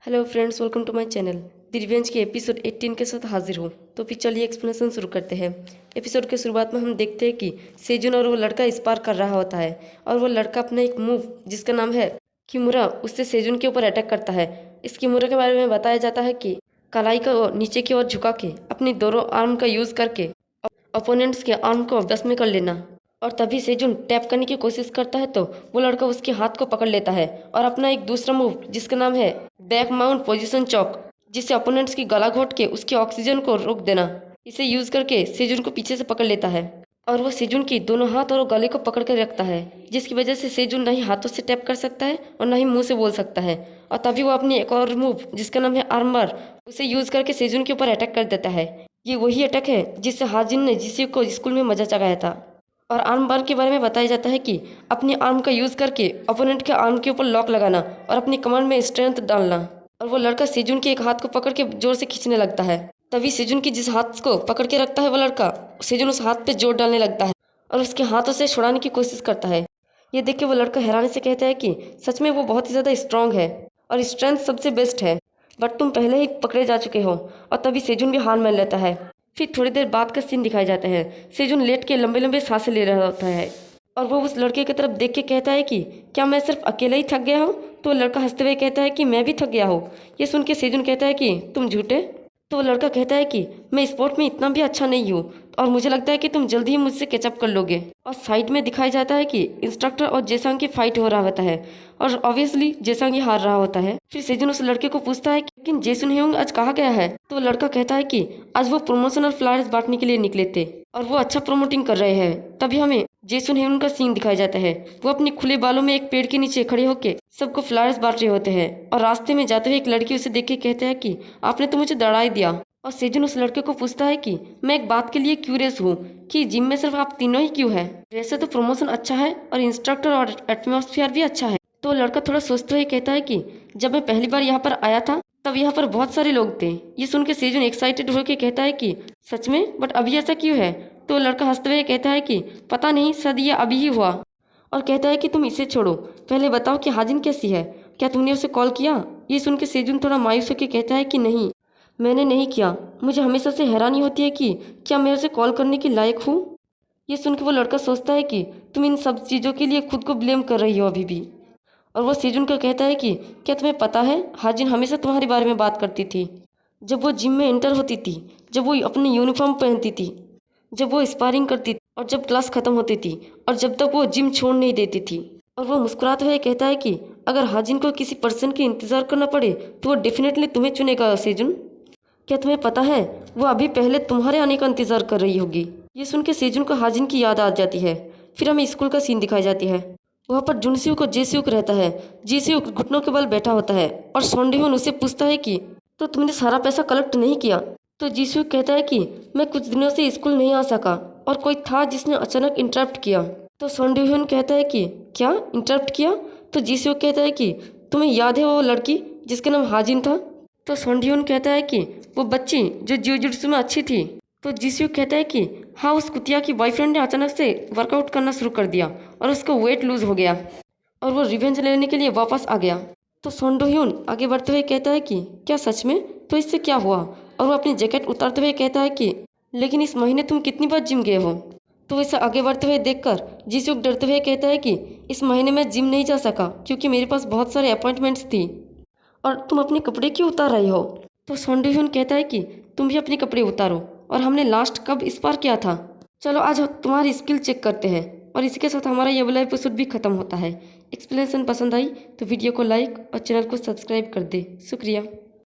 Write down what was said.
Hello friends, welcome to my channel. The revenge के episode 18 के साथ हाजिर हूँ। तो फिर चलिए एक्सप्लेनेशन शुरू करते हैं। एपिसोड के शुरुआत में हम देखते हैं कि सेजुन और वो लड़का स्पार कर रहा होता है और वो लड़का अपना एक मूव जिसका नाम है किमुरा उससे सेजुन के ऊपर अटैक करता है। इस किमुरा के बारे में बताया जाता है कि कलाई को नीचे की ओर झुका के अपनी दोनों आर्म का यूज़ करके ओपोनेंट्स के आर्म को वश में कर लेना। और तभी सेजुन टैप करने की कोशिश करता है तो वो लड़का उसके हाथ को पकड़ लेता है और अपना एक दूसरा मूव जिसका नाम है बैक माउंट पोजीशन चॉक, जिससे ओपोनेंट्स की गला घोट के उसके ऑक्सीजन को रोक देना, इसे यूज करके सेजुन को पीछे से पकड़ लेता है और वो सेजुन की दोनों हाथ और गले को पकड़ कर रखता है, जिसकी वजह से सेजुन नहीं हाथों से टैप कर सकता है और ना ही मुंह से बोल सकता है। और तभी वो अपनी एक और मूव जिसका नाम है आर्मर उसे यूज करके सेजुन के ऊपर अटैक कर देता है। ये वही अटैक है जिससे हाजिन ने जिसी को स्कूल में मजा चगाया था। और आर्म बार के बारे में बताया जाता है कि अपनी आर्म का यूज़ करके ओपोनेंट के आर्म के ऊपर लॉक लगाना और अपनी कमर में स्ट्रेंथ डालना। और वो लड़का सेजुन के एक हाथ को पकड़ के जोर से खींचने लगता है। तभी सेजुन की जिस हाथ को पकड़ के रखता है वो लड़का, सेजुन उस हाथ पे जोर डालने लगता है और उसके हाथों से छुड़ाने की कोशिश करता है। ये देख के वो लड़का हैरानी से कहता है कि सच में वो बहुत ही ज़्यादा स्ट्रांग है और स्ट्रेंथ सबसे बेस्ट है, बट तुम पहले ही पकड़े जा चुके हो। और तभी सेजुन भी हार मान लेता है। फिर थोड़ी देर बाद का सीन दिखाया जाता है। सेजुन लेट के लंबे लंबे सांसें ले रहा होता है और वो उस लड़के की तरफ देख के कहता है कि क्या मैं सिर्फ अकेला ही थक गया हूँ? तो वो लड़का हंसते हुए कहता है कि मैं भी थक गया हूँ। ये सुन के सेजुन कहता है कि तुम झूठे। तो वो लड़का कहता है कि मैं स्पोर्ट में इतना भी अच्छा नहीं हूँ और मुझे लगता है कि तुम जल्दी ही मुझसे कैचअप कर लोगे। और साइड में दिखाया जाता है कि इंस्ट्रक्टर और जेसंग की फाइट हो रहा होता है और ऑब्वियसली जेसंग ही हार रहा होता है। फिर सेजुन उस लड़के को पूछता है कि लेकिन जेसन हेयोंग आज कहाँ गया है? तो वो लड़का कहता है कि आज वो प्रमोशन और फ्लावर्स बांटने के लिए निकले थे और वो अच्छा प्रमोटिंग कर रहे हैं। तभी हमें जेसन हेयोंग का सीन दिखाया जाता है। वो अपने खुले बालों में एक पेड़ के नीचे खड़े होकर सबको फ्लावर्स बांट रहे होते हैं और रास्ते में जाते हुए एक लड़की उसे देख के कहते हैं कि आपने तो मुझे दड़ा ही दिया। और सेजुन उस लड़के को पूछता है कि मैं एक बात के लिए क्यूरियस हूँ कि जिम में सिर्फ आप तीनों ही क्यों है? वैसे तो प्रमोशन अच्छा है और इंस्ट्रक्टर और एटमॉस्फेयर भी अच्छा है। तो लड़का थोड़ा सोचते हुए कहता है कि जब मैं पहली बार यहाँ पर आया था तब यहाँ पर बहुत सारे लोग थे। ये सुन के सेजुन एक्साइटेड होकर कहता है कि सच में? बट अभी ऐसा क्यों है? तो लड़का हंसते हुए कहता है कि पता नहीं, शायद ये अभी ही हुआ। और कहता है कि तुम इसे छोड़ो, पहले बताओ कि हाजिन कैसी है? क्या तुमने उसे कॉल किया? ये सुन के सेजुन थोड़ा मायूस होकर कहता है कि नहीं, मैंने नहीं किया। मुझे हमेशा से हैरानी होती है कि क्या मैं उसे कॉल करने के लायक हूँ। ये सुन के वो लड़का सोचता है कि तुम इन सब चीज़ों के लिए खुद को ब्लेम कर रही हो अभी भी। और वो सेजुन को कहता है कि क्या तुम्हें पता है हाजिन हमेशा तुम्हारे बारे में बात करती थी। जब वो जिम में एंटर होती थी, जब वो अपनी यूनिफॉर्म पहनती थी, जब वो स्पारिंग करती थी और जब क्लास खत्म होती थी और जब तक वो जिम छोड़ नहीं देती थी। और वो मुस्कुराते हुए कहता है कि अगर हाजिन को किसी पर्सन की इंतज़ार करना पड़े तो वो डेफिनेटली तुम्हें चुनेगा सेजुन। क्या तुम्हें पता है वो अभी पहले तुम्हारे आने का इंतजार कर रही होगी। ये सुन के सेजुन को हाजिन की याद आ जाती है। फिर हमें स्कूल का सीन दिखाई जाती है। वहाँ पर जुनस्यूक और जेस्यूक रहता है। जेस्यूक घुटनों के बल बैठा होता है और सोंडीहोन उसे पूछता है कि तो तुमने सारा पैसा कलेक्ट नहीं किया? तो जेस्यूक कहता है कि मैं कुछ दिनों से स्कूल नहीं आ सका और कोई था जिसने अचानक इंटरप्ट किया। तो सोंडीहोन कहता है कि क्या इंटरप्ट किया? तो जेस्यूक कहता है कि तुम्हें याद है वो लड़की जिसका नाम हाजिन था? तो सोंडीहोन कहता है कि वो बच्ची जो जियोजुत्सु में अच्छी थी। तो जीस्यूक कहता है कि हाँ, उस कुतिया की बॉयफ्रेंड ने अचानक से वर्कआउट करना शुरू कर दिया और उसका वेट लूज हो गया और वो रिवेंज लेने के लिए वापस आ गया। तो सोंडोह्यून आगे बढ़ते हुए कहता है कि क्या सच में? तो इससे क्या हुआ? और वो अपनी जैकेट उतारते हुए कहता है कि लेकिन इस महीने तुम कितनी बार जिम गए हो? तो वैसे आगे बढ़ते हुए देखकर जीस्यूक डरते हुए कहता है कि इस महीने मैं जिम नहीं जा सका क्योंकि मेरे पास बहुत सारे अपॉइंटमेंट्स थी। और तुम अपने कपड़े क्यों उतार रही हो? तो सोंडोह्यून कहता है कि तुम भी अपने कपड़े उतारो और हमने लास्ट कब स्पार किया था? चलो आज तुम्हारी स्किल चेक करते हैं। और इसी के साथ हमारा ये वाला एपिसोड भी खत्म होता है। एक्सप्लेनेशन पसंद आई तो वीडियो को लाइक और चैनल को सब्सक्राइब कर दे। शुक्रिया।